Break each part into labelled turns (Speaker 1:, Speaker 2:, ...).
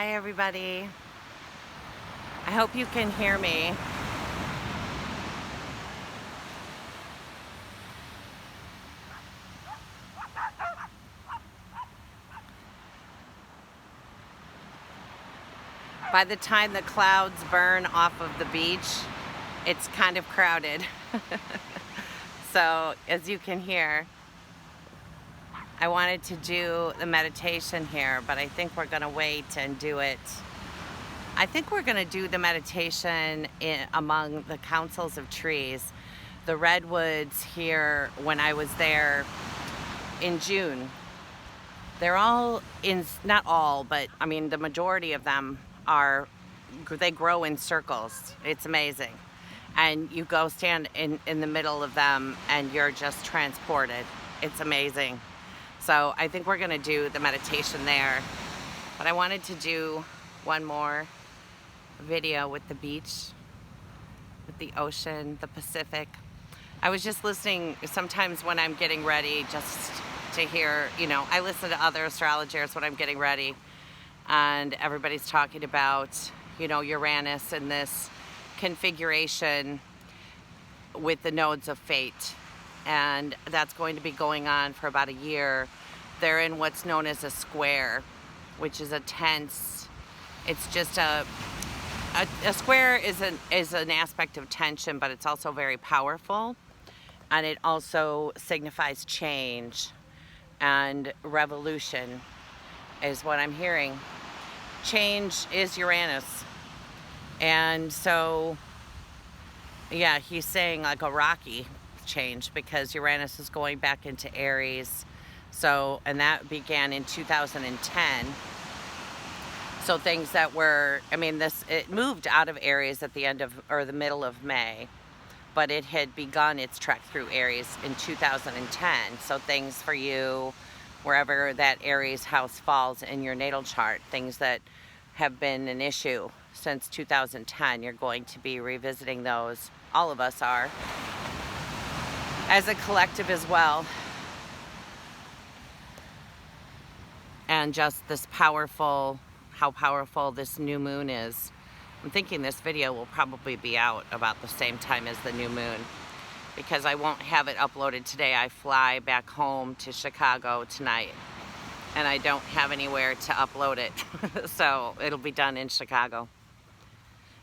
Speaker 1: Hi everybody. I hope you can hear me. By the time the clouds burn off of the beach, it's kind of crowded. So as you can hear, I wanted to do the meditation here, but I think we're gonna wait and do it. I think we're gonna do the meditation among the councils of trees. The redwoods here, when I was there in June, they're all in, not all, but I mean the majority of them they grow in circles. It's amazing. And you go stand in the middle of them and you're just transported. It's amazing. So I think we're gonna do the meditation there. But I wanted to do one more video with the beach, with the ocean, the Pacific. I was just listening sometimes when I'm getting ready just to hear, I listen to other astrologers when I'm getting ready, and everybody's talking about, Uranus and this configuration with the nodes of fate. And that's going to be going on for about a year. They're in what's known as a square, which is a tense, it's just a square is an aspect of tension, but it's also very powerful. And it also signifies change and revolution is what I'm hearing. Change is Uranus. And so, yeah, he's saying like a rocky change because Uranus is going back into Aries. So, and that began in 2010. So things that were, it moved out of Aries at the end of, or the middle of May, but it had begun its trek through Aries in 2010. So things for you, wherever that Aries house falls in your natal chart, things that have been an issue since 2010, you're going to be revisiting those. All of us are, as a collective as well. And just this powerful, how powerful this new moon is. I'm thinking this video will probably be out about the same time as the new moon, because I won't have it uploaded today. I fly back home to Chicago tonight, and I don't have anywhere to upload it. So it'll be done in Chicago.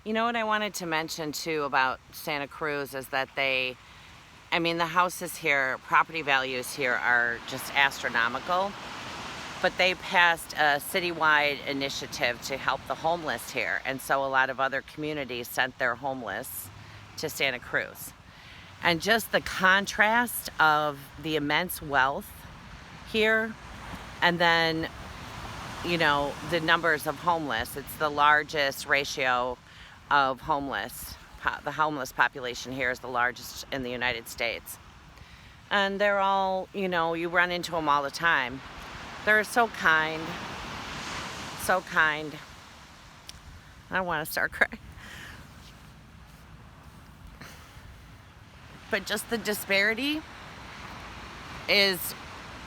Speaker 1: You know what I wanted to mention too about Santa Cruz is that the houses here, property values here are just astronomical. But they passed a citywide initiative to help the homeless here. And so a lot of other communities sent their homeless to Santa Cruz. And just the contrast of the immense wealth here, and then, the numbers of homeless. It's the largest ratio of homeless. The homeless population here is the largest in the United States. And they're all, you run into them all the time. They're so kind. So kind. I don't want to start crying. But just the disparity is,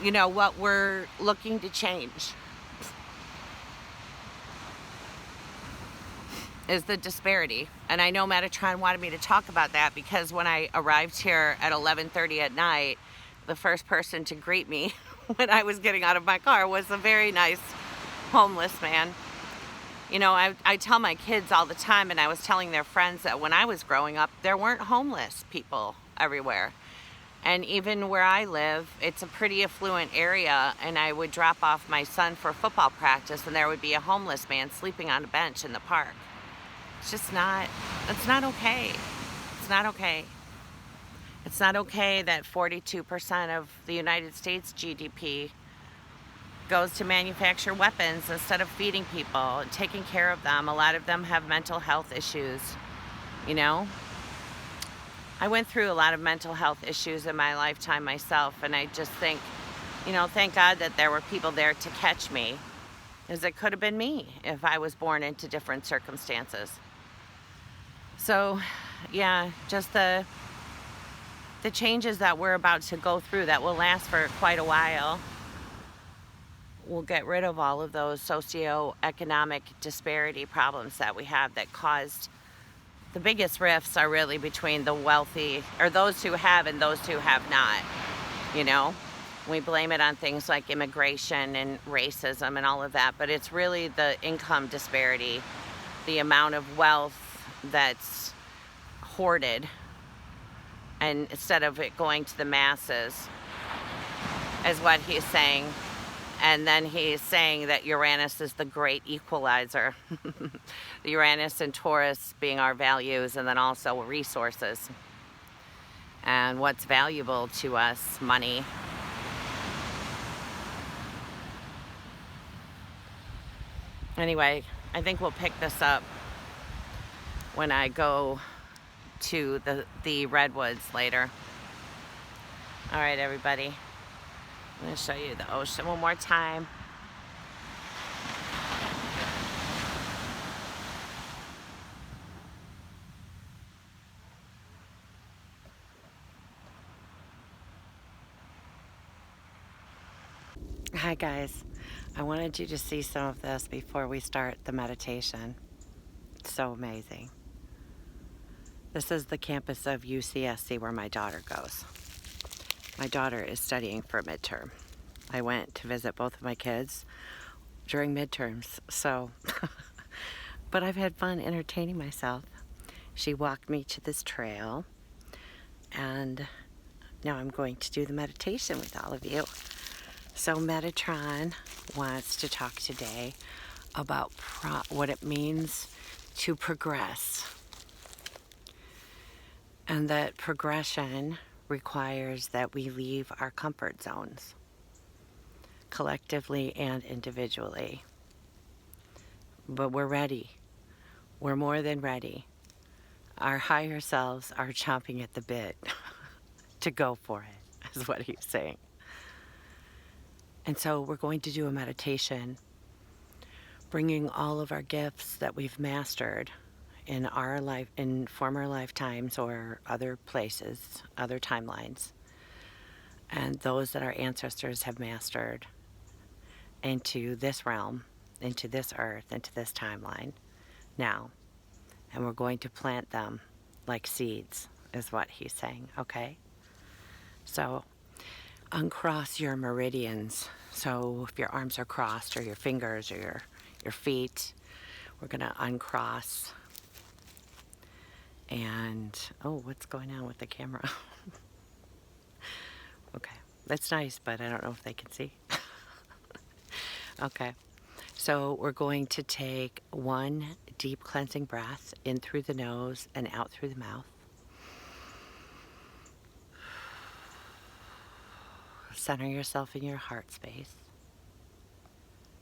Speaker 1: what we're looking to change. Is the disparity. And I know Metatron wanted me to talk about that because when I arrived here at 11:30 at night, the first person to greet me when I was getting out of my car was a very nice homeless man. I tell my kids all the time, and I was telling their friends that when I was growing up, there weren't homeless people everywhere. And even where I live, it's a pretty affluent area, and I would drop off my son for football practice, and there would be a homeless man sleeping on a bench in the park. It's just not, it's not okay. It's not okay. It's not okay that 42% of the United States GDP goes to manufacture weapons instead of feeding people and taking care of them. A lot of them have mental health issues, I went through a lot of mental health issues in my lifetime myself, and I just think, thank God that there were people there to catch me, because it could have been me if I was born into different circumstances. So, yeah, just the changes that we're about to go through that will last for quite a while will get rid of all of those socioeconomic disparity problems that we have that caused the biggest rifts are really between the wealthy, or those who have and those who have not, you know? We blame it on things like immigration and racism and all of that, but it's really the income disparity, the amount of wealth that's hoarded, and instead of it going to the masses, is what he's saying. And then he's saying that Uranus is the great equalizer. Uranus and Taurus being our values, and then also resources. And what's valuable to us, money. Anyway, I think we'll pick this up when I go to the redwoods later. All right, everybody. I'm going to show you the ocean one more time. Hi guys, I wanted you to see some of this before we start the meditation. It's so amazing. This is the campus of UCSC where my daughter goes. My daughter is studying for midterm. I went to visit both of my kids during midterms, so, but I've had fun entertaining myself. She walked me to this trail, and now I'm going to do the meditation with all of you. So Metatron wants to talk today about what it means to progress. And that progression requires that we leave our comfort zones, collectively and individually. But we're ready. We're more than ready. Our higher selves are chomping at the bit to go for it, is what he's saying. And so we're going to do a meditation, bringing all of our gifts that we've mastered in our life, in former lifetimes or other places, other timelines, and those that our ancestors have mastered into this realm, into this earth, into this timeline now. And we're going to plant them like seeds, is what he's saying, okay? So uncross your meridians. So if your arms are crossed, or your fingers, or your feet, we're gonna uncross. And, oh, what's going on with the camera? Okay, that's nice, but I don't know if they can see. Okay, so we're going to take one deep cleansing breath in through the nose and out through the mouth. Center yourself in your heart space.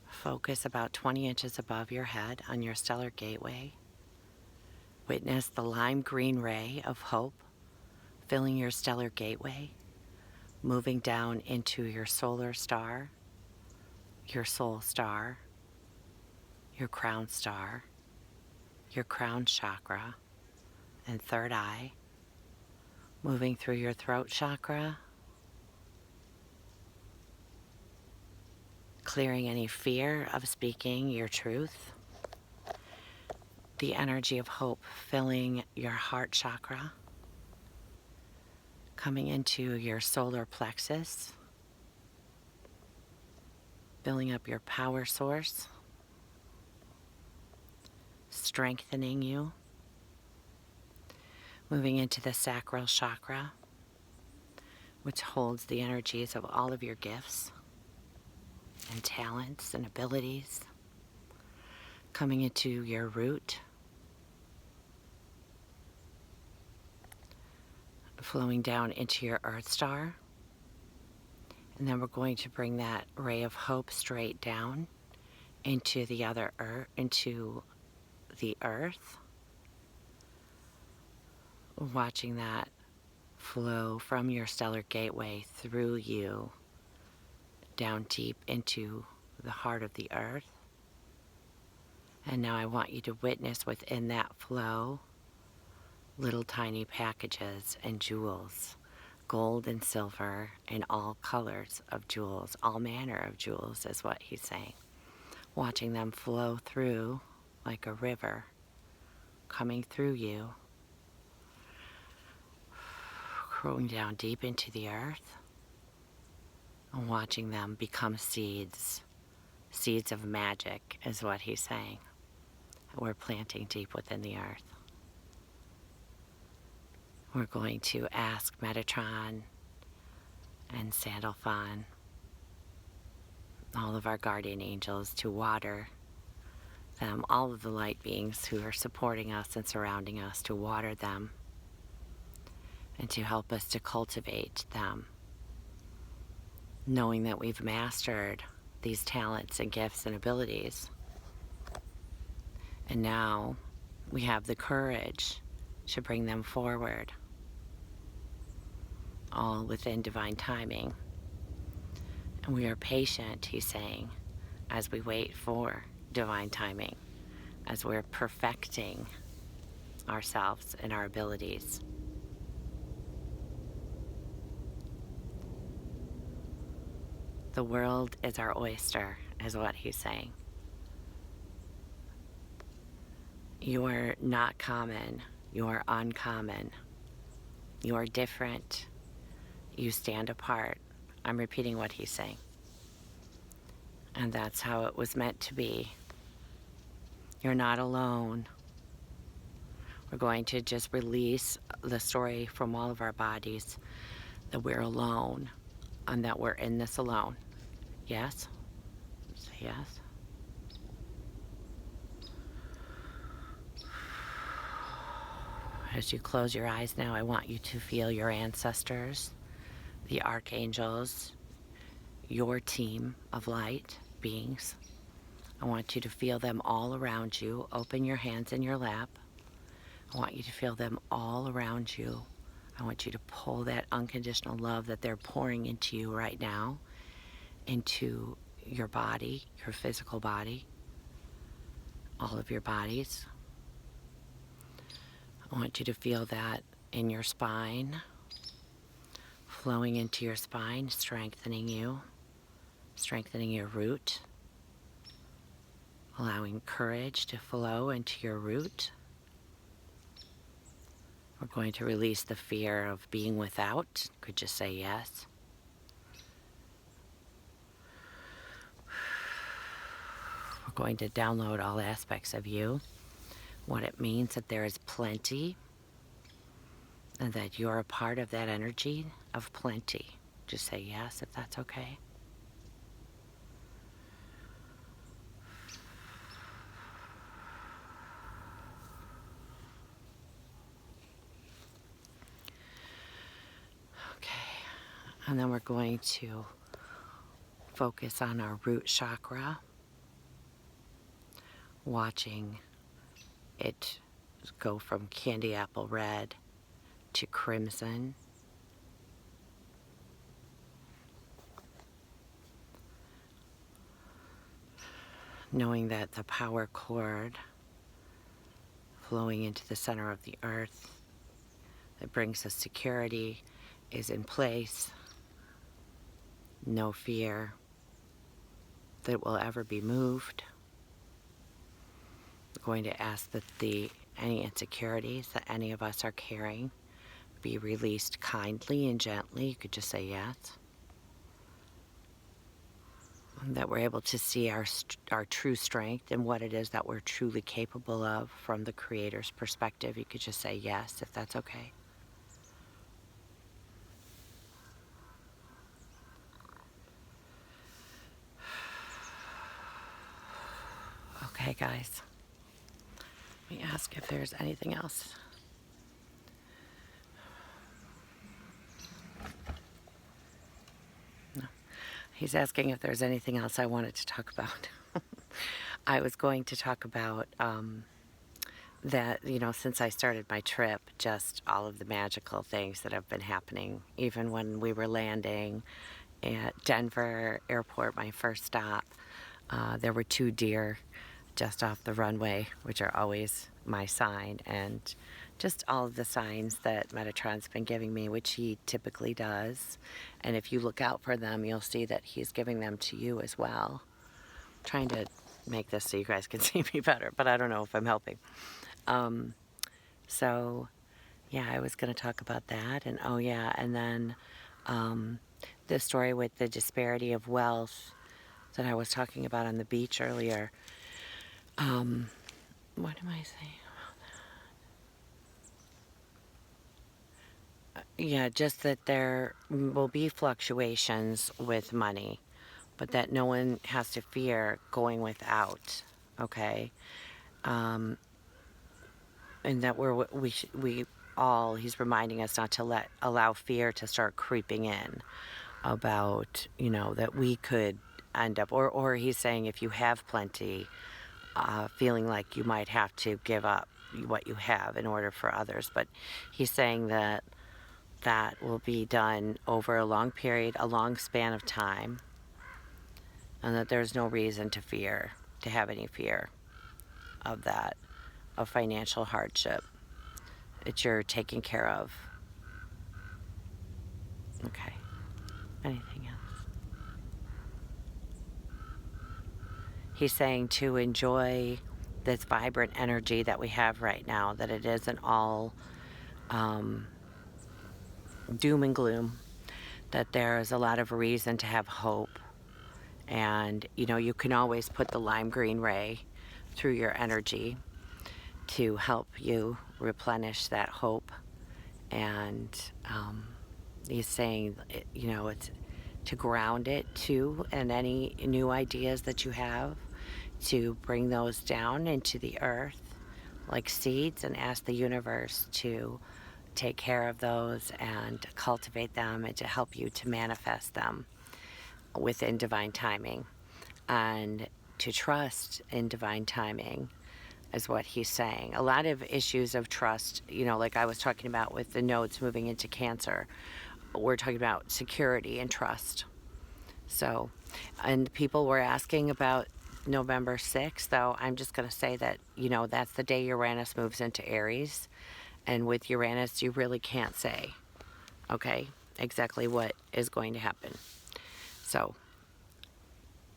Speaker 1: Focus about 20 inches above your head on your stellar gateway. Witness the lime green ray of hope filling your stellar gateway, moving down into your solar star, your soul star, your crown star, your crown chakra, and third eye, moving through your throat chakra, clearing any fear of speaking your truth, the energy of hope filling your heart chakra, coming into your solar plexus, filling up your power source, strengthening you, moving into the sacral chakra, which holds the energies of all of your gifts and talents and abilities, coming into your root, flowing down into your earth star. And then we're going to bring that ray of hope straight down into the other earth, into the earth, watching that flow from your stellar gateway through you down deep into the heart of the earth. And now I want you to witness within that flow little tiny packages and jewels gold and silver and all colors of jewels, all manner of jewels is what he's saying. Watching them flow through like a river, coming through you, going down deep into the earth, and watching them become seeds. Seeds of magic is what he's saying. We're planting deep within the earth. We're going to ask Metatron and Sandalphon, all of our guardian angels, to water them, all of the light beings who are supporting us and surrounding us, to water them and to help us to cultivate them, knowing that we've mastered these talents and gifts and abilities. And now we have the courage to bring them forward, all within divine timing. And we are patient, he's saying, as we wait for divine timing, as we're perfecting ourselves and our abilities. The world is our oyster, is what he's saying. You are not common. You are uncommon. You are different. You stand apart. I'm repeating what he's saying. And that's how it was meant to be. You're not alone. We're going to just release the story from all of our bodies that we're alone and that we're in this alone. Yes? Say yes. As you close your eyes now, I want you to feel your ancestors, the archangels, your team of light beings. I want you to feel them all around you. Open your hands in your lap. I want you to feel them all around you. I want you to pull that unconditional love that they're pouring into you right now, into your body, your physical body, all of your bodies. I want you to feel that in your spine, flowing into your spine, strengthening you, strengthening your root, allowing courage to flow into your root. We're going to release the fear of being without. You could just say yes. We're going to download all aspects of you, what it means that there is plenty, and that you're a part of that energy of plenty. Just say yes if that's okay. Okay, and then we're going to focus on our root chakra, watching it go from candy apple red to crimson. Knowing that the power cord flowing into the center of the earth that brings us security is in place. No fear that it will ever be moved. We're going to ask that any insecurities that any of us are carrying be released kindly and gently. You could just say yes. And that we're able to see our true strength and what it is that we're truly capable of from the Creator's perspective. You could just say yes if that's okay. Okay, guys. Let me ask if there's anything else. No. He's asking if there's anything else I wanted to talk about. I was going to talk about that, since I started my trip, just all of the magical things that have been happening. Even when we were landing at Denver Airport, my first stop, there were 2 deer just off the runway, which are always my sign, and just all of the signs that Metatron's been giving me, which he typically does. And if you look out for them, you'll see that he's giving them to you as well. I'm trying to make this so you guys can see me better, but I don't know if I'm helping. So, yeah, I was going to talk about that. And oh, yeah, and then the story with the disparity of wealth that I was talking about on the beach earlier. What am I saying? Yeah, just that there will be fluctuations with money, but that no one has to fear going without, okay? And that we all, he's reminding us not to allow fear to start creeping in about, you know, that we could end up, or he's saying if you have plenty, feeling like you might have to give up what you have in order for others. But he's saying that that will be done over a long period, a long span of time, and that there's no reason to fear, to have any fear of that, of financial hardship. That you're taken care of. Okay. Anything else? He's saying to enjoy this vibrant energy that we have right now, that it isn't all doom and gloom, that there's a lot of reason to have hope. And, you know, you can always put the lime green ray through your energy to help you replenish that hope. And he's saying, you know, it's to ground it too, and any new ideas that you have, to bring those down into the earth like seeds and ask the universe to take care of those and cultivate them and to help you to manifest them within divine timing, and to trust in divine timing is what he's saying. A lot of issues of trust, you know, like I was talking about with the nodes moving into Cancer, we're talking about security and trust. So, and people were asking about November 6th, though I'm just going to say that, you know, that's the day Uranus moves into Aries. And with Uranus, you really can't say, okay, exactly what is going to happen. So,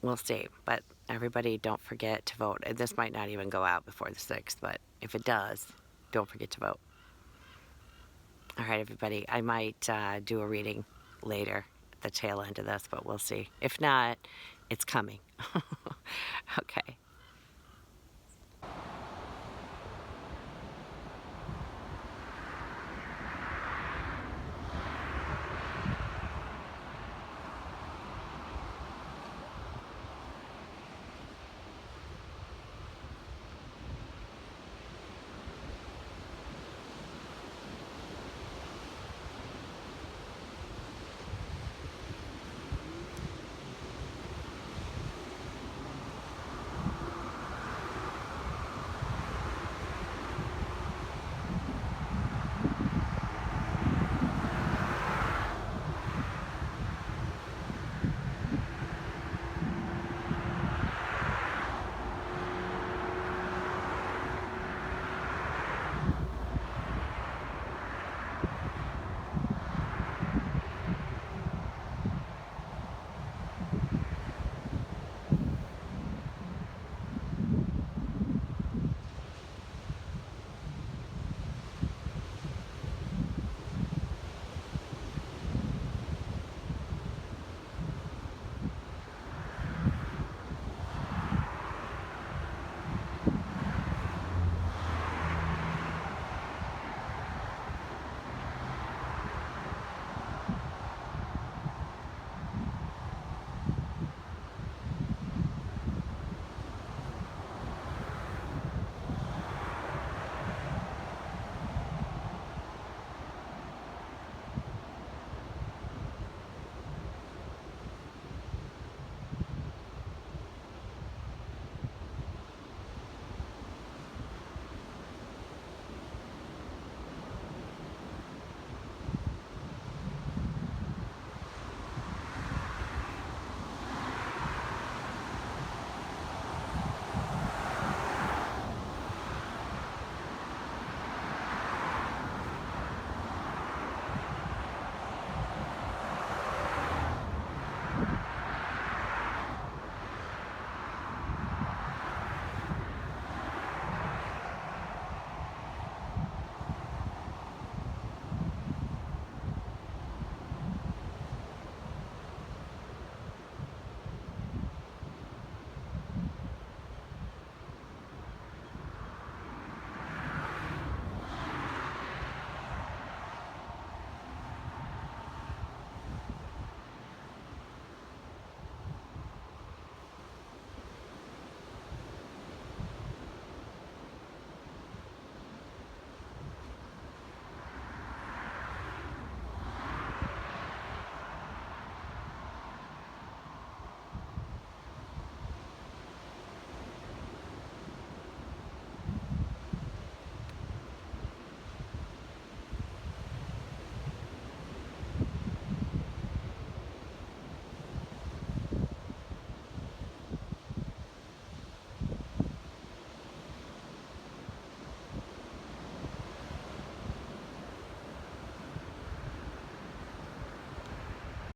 Speaker 1: we'll see. But everybody, don't forget to vote. This might not even go out before the 6th, but if it does, don't forget to vote. All right, everybody, I might do a reading later at the tail end of this, but we'll see. If not, it's coming. Okay.